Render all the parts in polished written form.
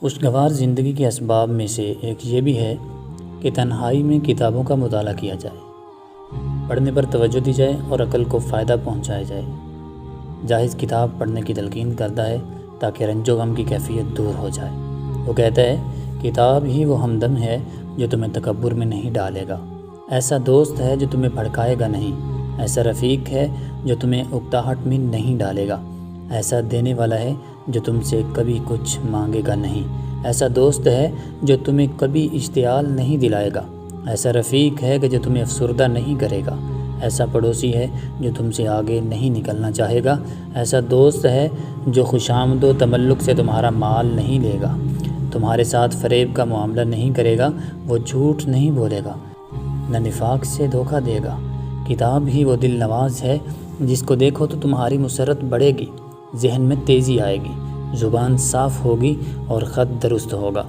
خوشگوار زندگی کے اسباب میں سے ایک یہ بھی ہے کہ تنہائی میں کتابوں کا مطالعہ کیا جائے، پڑھنے پر توجہ دی جائے اور عقل کو فائدہ پہنچایا جائے۔ جاہز کتاب پڑھنے کی تلقین کرتا ہے تاکہ رنج و غم کی کیفیت دور ہو جائے۔ وہ کہتا ہے، کتاب ہی وہ ہمدم ہے جو تمہیں تکبر میں نہیں ڈالے گا، ایسا دوست ہے جو تمہیں بھڑکائے گا نہیں، ایسا رفیق ہے جو تمہیں اکتاہٹ میں نہیں ڈالے گا، ایسا دینے والا ہے جو تم سے کبھی کچھ مانگے گا نہیں، ایسا دوست ہے جو تمہیں کبھی اشتعال نہیں دلائے گا، ایسا رفیق ہے کہ جو تمہیں افسردہ نہیں کرے گا، ایسا پڑوسی ہے جو تم سے آگے نہیں نکلنا چاہے گا، ایسا دوست ہے جو خوشامد و تملق سے تمہارا مال نہیں لے گا، تمہارے ساتھ فریب کا معاملہ نہیں کرے گا، وہ جھوٹ نہیں بولے گا، نہ نفاق سے دھوکہ دے گا۔ کتاب ہی وہ دل نواز ہے جس کو دیکھو تو تمہاری مسرت بڑھے گی، ذہن میں تیزی آئے گی، زبان صاف ہوگی اور خط درست ہوگا،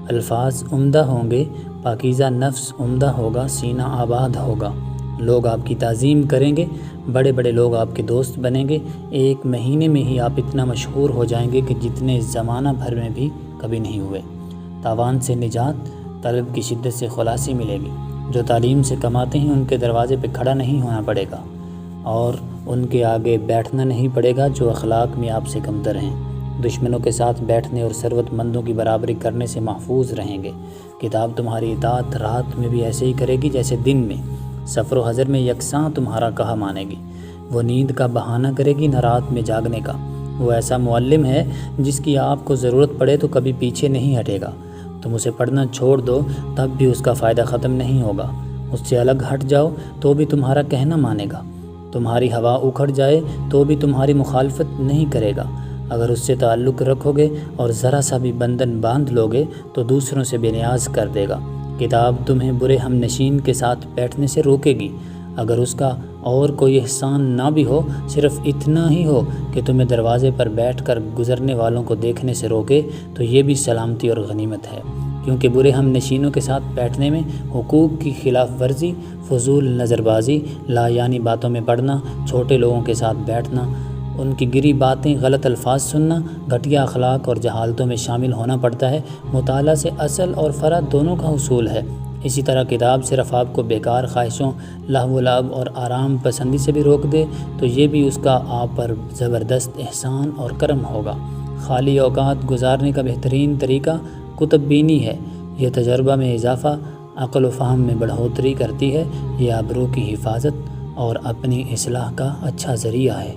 الفاظ عمدہ ہوں گے، پاکیزہ نفس عمدہ ہوگا، سینہ آباد ہوگا، لوگ آپ کی تعظیم کریں گے، بڑے بڑے لوگ آپ کے دوست بنیں گے، ایک مہینے میں ہی آپ اتنا مشہور ہو جائیں گے کہ جتنے زمانہ بھر میں بھی کبھی نہیں ہوئے۔ تاوان سے نجات، طلب کی شدت سے خلاصی ملے گی۔ جو تعلیم سے کماتے ہیں ان کے دروازے پہ کھڑا نہیں ہونا پڑے گا اور ان کے آگے بیٹھنا نہیں پڑے گا جو اخلاق میں آپ سے کمتر ہیں۔ دشمنوں کے ساتھ بیٹھنے اور ثروت مندوں کی برابری کرنے سے محفوظ رہیں گے۔ کتاب تمہاری اطاعت رات میں بھی ایسے ہی کرے گی جیسے دن میں، سفر و حضر میں یکساں تمہارا کہا مانے گی۔ وہ نیند کا بہانہ کرے گی نہ رات میں جاگنے کا۔ وہ ایسا معلم ہے جس کی آپ کو ضرورت پڑے تو کبھی پیچھے نہیں ہٹے گا۔ تم اسے پڑھنا چھوڑ دو تب بھی اس کا فائدہ ختم نہیں ہوگا، اس سے الگ ہٹ جاؤ تو بھی تمہارا کہنا مانے گا، تمہاری ہوا اکھڑ جائے تو بھی تمہاری مخالفت نہیں کرے گا۔ اگر اس سے تعلق رکھو گے اور ذرا سا بھی بندھن باندھ لو گے تو دوسروں سے بے نیاز کر دے گا۔ کتاب تمہیں برے ہم نشین کے ساتھ بیٹھنے سے روکے گی، اگر اس کا اور کوئی احسان نہ بھی ہو، صرف اتنا ہی ہو کہ تمہیں دروازے پر بیٹھ کر گزرنے والوں کو دیکھنے سے روکے تو یہ بھی سلامتی اور غنیمت ہے، کیونکہ برے ہم نشینوں کے ساتھ بیٹھنے میں حقوق کی خلاف ورزی، فضول نظر بازی، لا یعنی باتوں میں پڑنا، چھوٹے لوگوں کے ساتھ بیٹھنا، ان کی گری باتیں، غلط الفاظ سننا، گھٹیا اخلاق اور جہالتوں میں شامل ہونا پڑتا ہے۔ مطالعہ سے اصل اور فرع دونوں کا حصول ہے۔ اسی طرح کتاب صرف آپ کو بیکار خواہشوں، لہو و لعب اور آرام پسندی سے بھی روک دے تو یہ بھی اس کا آپ پر زبردست احسان اور کرم ہوگا۔ خالی اوقات گزارنے کا بہترین طریقہ کتب بینی ہے۔ یہ تجربہ میں اضافہ، عقل و فہم میں بڑھوتری کرتی ہے، یہ آبرو کی حفاظت اور اپنی اصلاح کا اچھا ذریعہ ہے۔